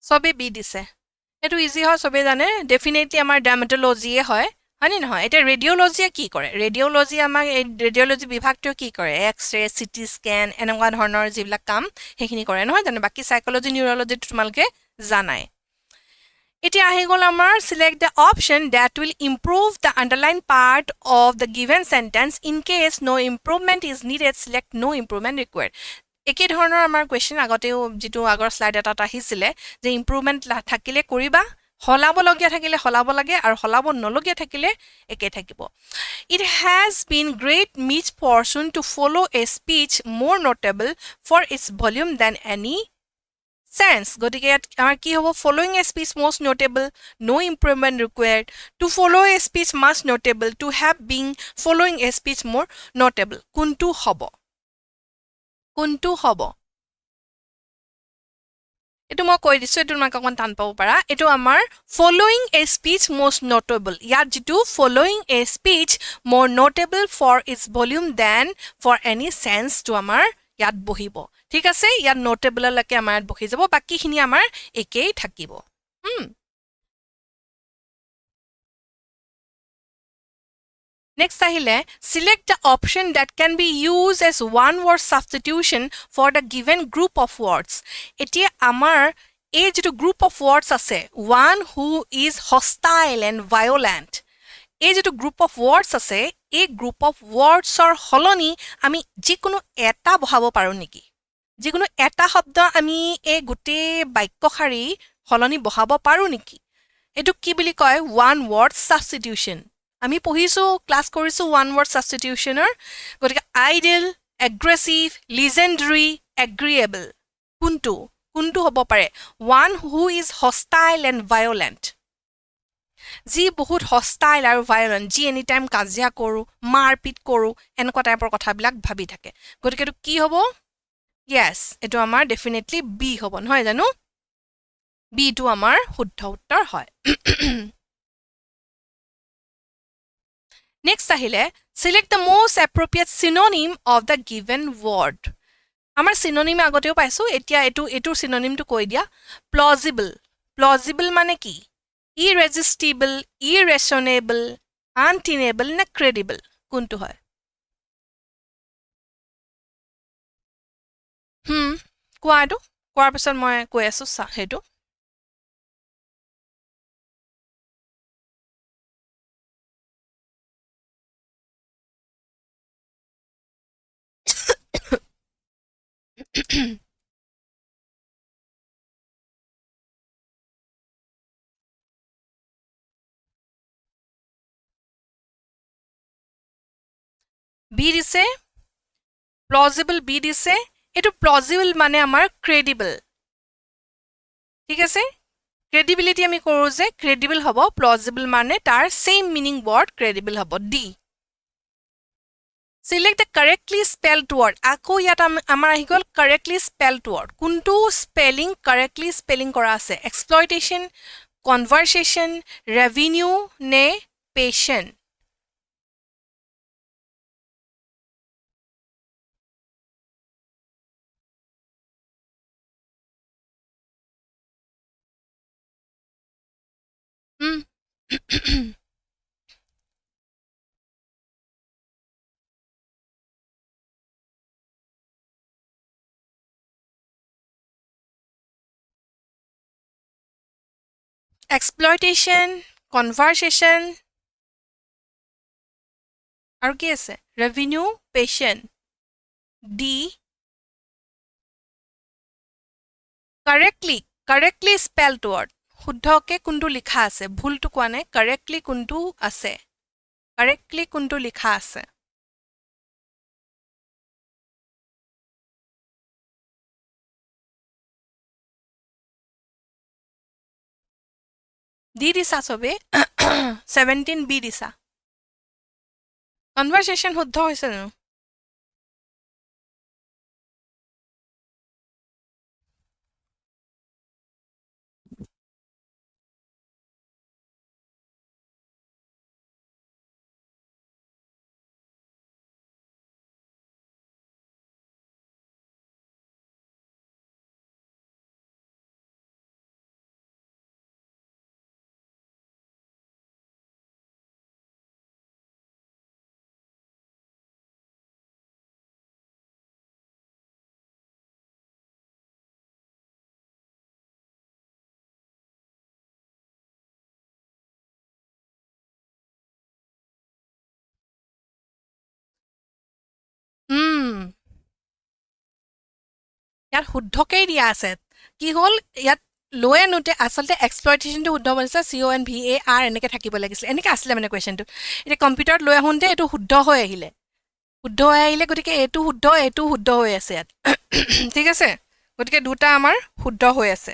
সবে বি দিছে এটো ইজি হয় সবে জানে ডেফিনেটলি আমাৰ dermatology হয় হয়নে নহয় এটা ৰেডিঅলজিয়ে কি কৰে ৰেডিঅলজি আমাক এই ৰেডিঅলজি বিভাগটো কি কৰে এক্স-ৰে সিটি স্ক্যান এনেকুৱা ধৰণৰ যিবিলাক কাম হেখিনি কৰে নহয় জানো বাকি সাইকোলজি নিউৰলজি তোমালকে জানাই এতিয়া আহি গল আমাৰ select the option that will improve the underlined part of the given sentence in case no improvement is needed select no improvement required একে ধৰণৰ আমাৰ কোৱেশ্চন আগতেও যেটো আগৰ স্লাইড এটাত আহিছিলে যে ইমপ্ৰুভমেন্ট থাকিলে কৰিবা হলাব লগিয়া থাকিলে হলাব লাগে আৰু হলাব নলগিয়া থাকিলে একে থাকিব it has been great misfortune to follow a speech more notable for its volume than any sense গতিকে আমাৰ কি হ'ব following a speech most notable no improvement required to follow a speech much notable to have been following a speech more notable কোনটো হ'ব এটো মই কৈ দিছো এটো তোমাক অকন টান পাব পাৰা এটো আমাৰ following a speech most notable ইয়াত যেটো following a speech more notable for its volume than for any sense to আমাৰ ইয়াত বহিব ঠিক আছে ইয়াত notable লকে আমাৰ ইয়াত বহি যাব বাকিখিনি আমাৰ একেই থাকিব Next ahile select the option that can be used as one word substitution for the given group of words etia amar ei jetu group of words ase one who is hostile and violent ei jetu group of words ase ei group of words or holoni ami jikono eta bohabo paru niki jikono eta শব্দ আমি এই গুটে বাক্যখাৰী holoni bohabo paru niki etu ki bili koy one word substitution আমি পঢ়িছো class কৰিছো one word সাবস্টিটিউশনৰ গতিকে ideal aggressive লিজেন্ডাৰী এগ্ৰিয়েবল কোনটো হ'ব পাৰে one who is hostile and violent যি বহুত হস্টাইল আৰু ভায়োলেন্ট যি এনি টাইম কাজিয়া কৰো মাৰপিট কৰো এনেকুৱা টাইপৰ কথাবিলাক ভাবি থাকে গতিকে এটো কি হ'ব ইয়েস এটো আমাৰ ডেফিনেটলি বি হ'ব নহয় জানো বি টো আমাৰ শুদ্ধ উত্তৰ হয় Next ahile select the most appropriate synonym of the given word আমাৰ synonym আগতেও পাইছো এতিয়া এটো synonym টো কৈ দিয়া plausible মানে কি irresistible irrationable untenable না credible কোনটো হয় কোৱাটো কোৱাৰ পিছত মই কৈ আছো হেতু বি দিছে plausible বি দিছে এটো plausible মানে আমাৰ credible ঠিক আছে credibility আমি কৰো যে credible হ'ব plausible মানে তাৰ same meaning word credible হ'ব D select the correctly spelled word আকৌ ইয়াত আমাৰ আহি গল correctly spelled word কোনটো spelling correctly spelling কৰা আছে exploitation conversation revenue নে patient exploitation, conversation, আৰু কি আছে revenue, patient. D, correctly spelled word. শুদ্ধকে কোনটো লিখা আছে ভুলটো কোৱা নাই correctly কোনটো আছে correctly কোনটো লিখা আছে দি দিছা সবে 17 বি দিছা কনভাৰসেশন শুদ্ধ হৈছে জানো ইয়াত শুদ্ধকেই দিয়া আছে কি হ'ল ইয়াত লয়ে নোটে আসলতে এক্সপ্লইটেশনটো শুদ্ধ বনিছে CONVAR এনেকে থাকিব লাগিছিল এনেকে আছিলে মানে কোৱেশ্চনটো এটা কম্পিউটাৰত লৈ আহোঁতে এটো শুদ্ধ হৈ আহিলে গতিকে এটো শুদ্ধ হৈ আছে ইয়াত ঠিক আছে গতিকে দুটা আমাৰ শুদ্ধ হৈ আছে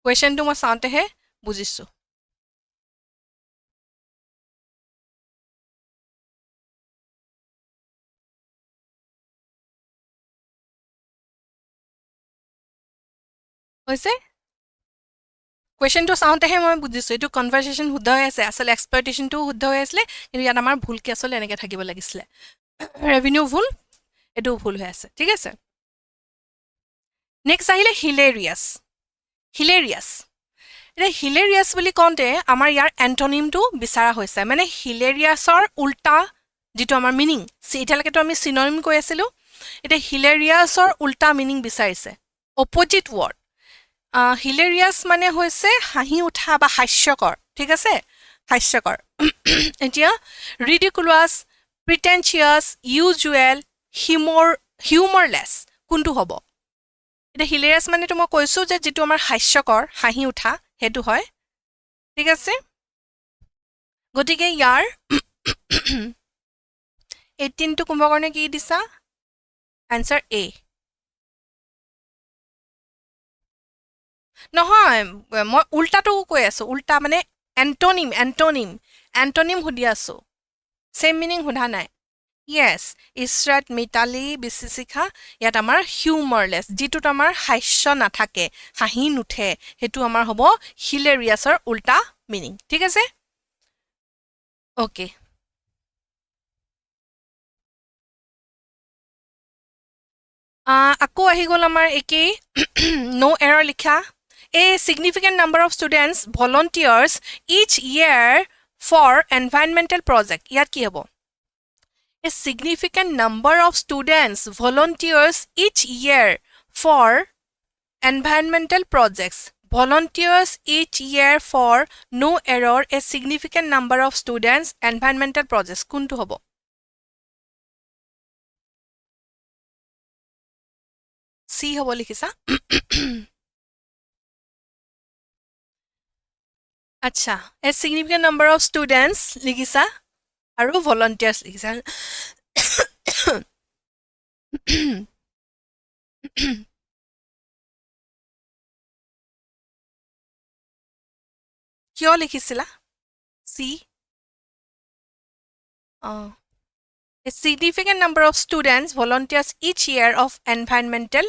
কোৱেশ্চনটো মই চাওঁতেহে বুজিছো হৈছে কোৱেশ্চনটো চাওঁতেহে মই বুজিছো এইটো কনভাৰসেশন শুদ্ধ হৈ আছে আসলে এক্সপ্লইটেশনটো শুদ্ধ হৈ আছিল কিন্তু ইয়াত আমাৰ ভুলকে আসলে এনেকে থাকিব লাগিছিল ৰেভিনিউ ভুল এটো ভুল হৈ আছে ঠিক আছে নেক্সট আহিলে হিলেৰিয়াছ এটা হিলেৰিয়াছ বুলি কওঁতে আমাৰ ইয়াৰ এন্টোনিমটো বিচাৰা হৈছে মানে হিলেৰিয়াছৰ উল্টা যেটো আমাৰ মিনিং এতিয়ালৈকেতো আমি সিনোনিম কৈ আছিলো এটা হিলেৰিয়াছৰ উল্টা মিনিং বিচাৰিছে অপজিট ৱৰ্ড হিলেৰিয়াছ মানে হৈছে হাঁহি উঠা বা হাস্যকৰ ঠিক আছে হাস্যকৰ এতিয়া ৰিডিকুলাছ প্ৰিটেনচিয়াছ ইউজুৱেল হিউমৰলেছ কোনটো হ'ব এটা হিলেৰিয়াছ মানে তো মই কৈছো যে যেটো আমাৰ হাস্যকৰ হাঁহি উঠা হেতু হয় ঠিক আছে গতিকে ইয়াৰ 18 টো কোনবা কাৰণে কি দিছা আনসাৰ A নহয় মই উল্টাটো কৈ আছো উল্টা মানে এন্টোনিম সুধি আছো সেম মিনিং সোধা নাই Yes, ইছৰাত মিতালী বিচিশিখা ইয়াত আমাৰ হিউমৰলেছ যেটোত আমাৰ হাস্য নাথাকে হাঁহি নুঠে হেতু আমাৰ হ'ব হিলেৰিয়াছৰ উল্টা মিনিং ঠিক আছে ওকে আকৌ আহি গ'ল আমাৰ একেই নো এৰৰ লিখা A significant number of students volunteers each year for environmental project ইয়াত কি হ'ব A significant number of students volunteers each year for environmental projects. Volunteers each year for no error a significant number of students environmental projects. কোনটো হ'ব? C হ'ব লিখিছা? আচ্ছা, a significant number of students লিখিছা আৰু volunteers লিখিছা কিয় লিখিছিলা C A significant number of students volunteers each year of environmental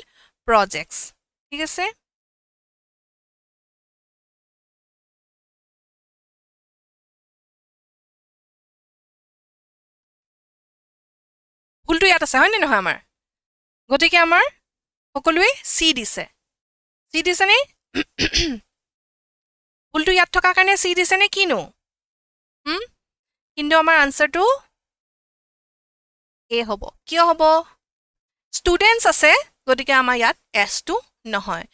projects ঠিক আছে ভুলটো ইয়াত আছে হয় নে নহয় আমাৰ গতিকে আমাৰ সকলোৱে C দিছে নে ভুলটো ইয়াত থকা কাৰণে C দিছে নে কিনো কিন্তু আমাৰ আনসাৰটো A হ'ব কিয় হ'ব ষ্টুডেন্টস আছে গতিকে আমাৰ ইয়াত S টো নহয়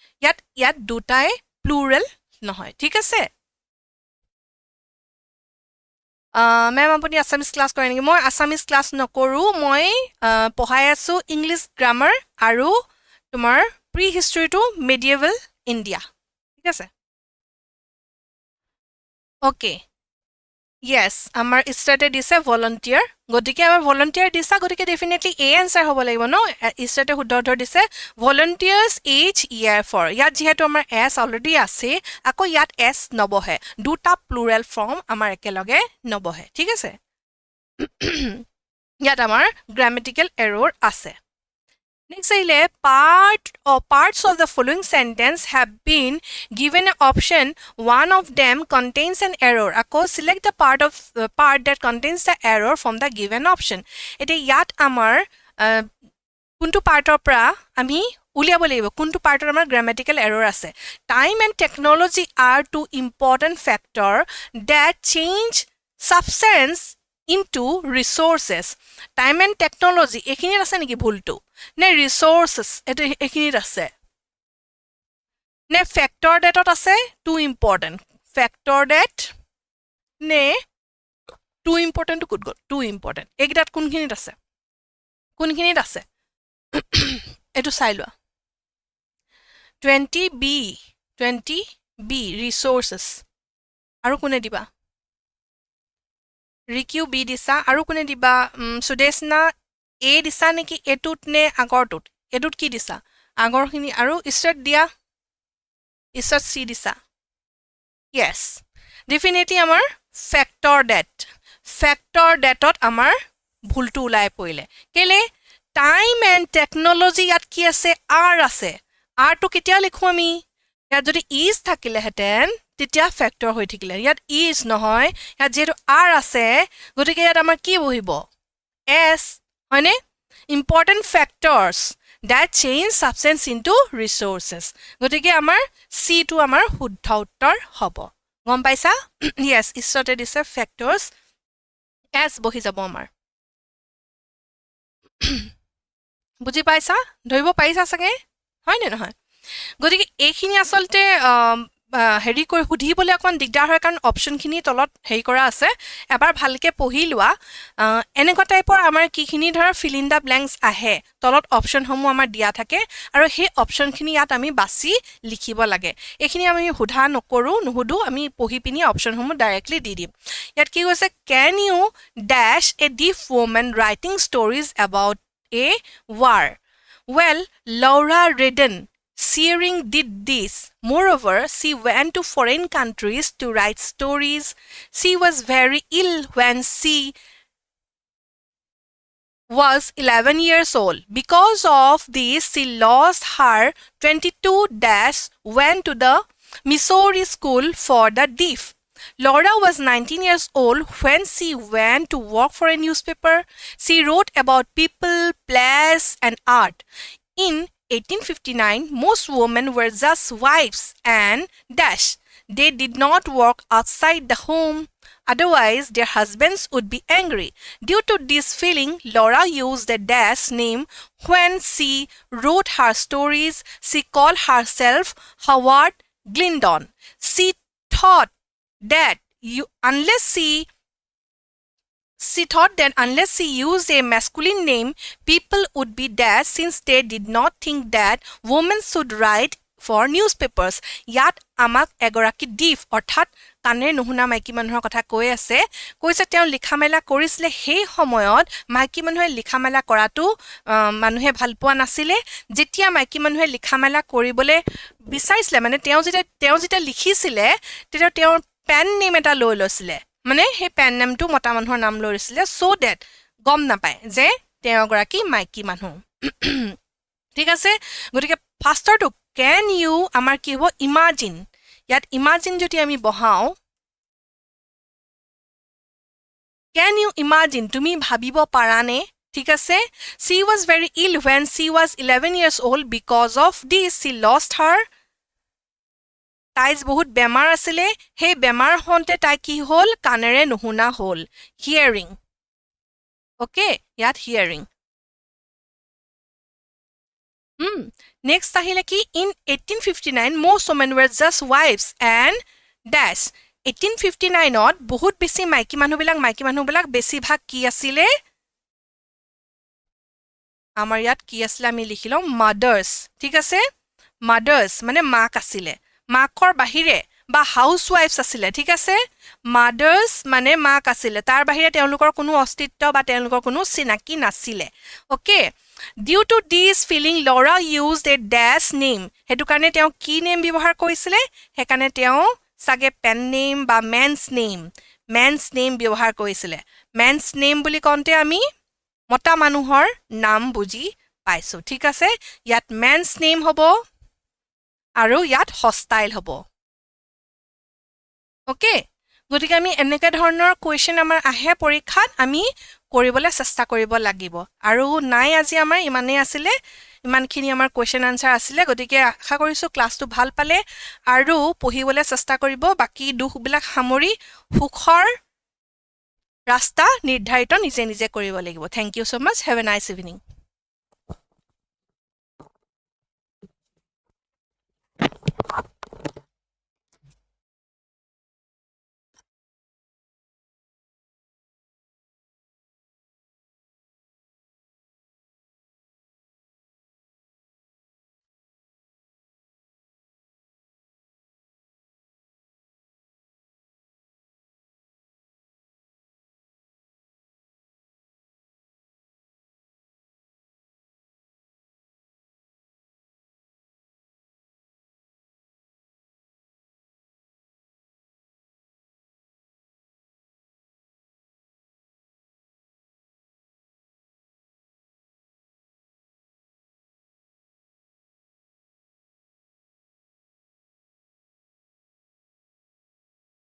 ইয়াত দুটাই প্লুৰেল নহয় ঠিক আছে মেম আপুনি আছামিজ ক্লাছ কৰে নেকি মই আছামিজ ক্লাছ নকৰোঁ মই পঢ়াই আছোঁ ইংলিছ গ্ৰামাৰ আৰু তোমাৰ prehistory to medieval India ঠিক আছে অ'কে য়েছ আমাৰ ষ্টাৰ্টে দিছে ভলণ্টিয়াৰ গতিকে আমাৰ ভলণ্টিয়াৰ দিছা গতিকে ডেফিনেটলি এ এনচাৰ হ'ব লাগিব ন ষ্টাৰ্টে শুদ্ধ উত্তৰ দিছে ভলণ্টিয়াৰ্ছ এইচ ইয়াৰ ফৰ ইয়াত যিহেতু আমাৰ এছ অলৰেডি আছে আকৌ ইয়াত এছ নবহে দুটা প্লুৰেল ফৰ্ম আমাৰ একেলগে নবহে ঠিক আছে ইয়াত আমাৰ গ্ৰামেটিকেল এৰ'ৰ আছে Next আহিলে parts of the following sentence have been given an option one of them contains an error আকৌ select the part that contains the error from the given option এতিয়া ইয়াত আমাৰ কোনটো পাৰ্টৰ পৰা আমি উলিয়াব লাগিব কোনটো পাৰ্টৰ আমাৰ গ্ৰামেটিকেল এৰৰ আছে time and technology are two important factor that change substance into resources time and technology এখিনিত আছে নেকি ভুলটো নে resources এখিনিত আছে নে factor thatত আছে too important factor that নে too important to good too important এইকেইটাত কোনখিনিত আছে এইটো চাই লোৱা 20b resources আৰু কোনে দিবা ৰিকিউ বি দিছা আৰু কোনে দিবা সুদেশনা এ দিছা নেকি এটোত নে আগৰটোত এটোত কি দিছা আগৰখিনি আৰু ষ্টাৰ্ট দিয়া ষ্টাৰ্ট চি দিছা য়েছ ডেফিনেটলি আমাৰ ফেক্টৰ ডেটত আমাৰ ভুলটো ওলাই পৰিলে কেলে টাইম এণ্ড টেকনলজি ইয়াত কি আছে আছে আৰটো কেতিয়া লিখোঁ আমি ইয়াত যদি ইজ থাকিলেহেঁতেন তেতিয়া ফেক্টৰ হৈ থাকিলে ইয়াত ইজ নহয় ইয়াত যিহেতু আৰ আছে গতিকে ইয়াত আমাৰ কি বহিব এছ হয়নে important factors that change substance into resources গতিকে আমাৰ চিটো আমাৰ শুদ্ধ উত্তৰ হ'ব গম পাইছা yes ইছতে দিছে ফেক্টৰ্ছ এছ বহি যাব আমাৰ বুজি পাইছা ধৰিব পাৰিছা চাগে হয়নে নহয় গতিকে এইখিনি আচলতে হেৰি কৰি সুধিবলৈ অকণ দিগদাৰ হয় কাৰণ অপশ্যনখিনি তলত হেৰি কৰা আছে এবাৰ ভালকৈ পঢ়ি লোৱা এনেকুৱা টাইপৰ আমাৰ কিখিনি ধৰা ফিল ইন দ্য ব্লেংকছ আহে তলত অপশ্যনসমূহ আমাৰ দিয়া থাকে আৰু সেই অপশ্যনখিনি ইয়াত আমি বাছি লিখিব লাগে এইখিনি আমি নুসুধো আমি পঢ়ি পিনি অপশ্যনসমূহ ডাইৰেক্টলি দি দিম ইয়াত কি কৈছে কেন U dash A ডিফ woman writing stories about a war well Laura Redden Searing did this. Moreover, she went to foreign countries to write stories. She was very ill when she was 11 years old. Because of this, she lost her 22-went to the Missouri School for the Deaf. Laura was 19 years old when she went to work for a newspaper. She wrote about people, place, and art. In 1859, most women were just wives and they did not work outside the home. Otherwise, their husbands would be angry. Due to this feeling, Laura used the name when she wrote her stories. She called herself Howard Glendon. She thought that unless she used a masculine name, people would be dash since they did not think that women should write for newspapers. Yat amak egoraki diff অৰ্থাৎ কানে নুহুনা মাইকী মানুহৰ কথা কৈ আছে কৈছে তেওঁ লিখা মেলা কৰিছিলে সেই সময়ত মাইকী মানুহে লিখা মেলা কৰাটো মানুহে ভাল পোৱা নাছিলে যেতিয়া মাইকী মানুহে লিখা মেলা কৰিবলৈ বিচাৰিছিলে মানে তেওঁ যেতিয়া লিখিছিলে তেতিয়া তেওঁৰ পেন নেম এটা লৈ লৈছিলে মানে সেই পেন নেমটো মতা মানুহৰ নাম লৈ লৈছিলে so that গম নাপায় যে তেওঁ এগৰাকী মাইকী মানুহ ঠিক আছে গতিকে ফাৰ্ষ্টৰটো can you আমাৰ কি হ'ব imagine ইয়াত imagine যদি আমি বহাও can you imagine তুমি ভাবিব পাৰানে ঠিক আছে she was very ill when she was 11 years old because of this she lost her Taiz বহুত বেমাৰ আছিলে সেই বেমাৰ হওঁতে তাই কি হ'ল কানেৰে নুশুনা হ'ল হিয়াৰিং ওকে ইয়াত হিয়াৰিং নেক্সট আহিলে কি in 1859 most women were just wives and dash 1859ত বহুত বেছি মাইকী মানুহবিলাক বেছিভাগ কি আছিলে আমাৰ ইয়াত কি আছিলে আমি লিখিলো মাদাৰ্স ঠিক আছে মাদাৰ্স মানে মাক আছিলে মাকৰ বাহিৰে বা হাউস ওয়াইফস আছিলে ঠিক আছে মাদাৰ্স মানে মাক আছিলে তাৰ বাহিৰে তেওঁলোকৰ কোনো অস্তিত্ব বা তেওঁলোকৰ কোনো চিনাকি নাছিলে okay due to this feeling লৰা ইউজড এ ড্যাশ নেম হেতু কাৰণে তেওঁ কি নেম ব্যৱহাৰ কৰিছিলে হেকাৰণে তেওঁ সাগে পেন নেম বা মেন্স নেম ব্যৱহাৰ কৰিছিলে মেন্স নেম বুলি কওঁতে আমি মতা মানুহৰ নাম বুজি পাইছো ঠিক আছে ইয়াত মেন্স নেম হ'ব আৰু ইয়াত হস্টাইল হ'ব ওকে গতিকে আমি এনেকা ধৰণৰ কোৱেশ্চন আমাৰ আহে পৰীক্ষাত আমি কৰিবলৈ চেষ্টা কৰিব লাগিব আৰু নাই আজি আমাৰ ইমানেই আছিলে ইমানখিনি আমাৰ কোৱেশ্চন আনসাৰ আছিলে গতিকে আশা কৰিছো ক্লাছটো ভাল পালে আৰু পঢ়িবলৈ চেষ্টা কৰিব বাকি দুখবিলাক সামৰি সুখৰ ৰাস্তা নিৰ্ধাৰিত নিজে কৰিব লাগিব thank you so much have a nice evening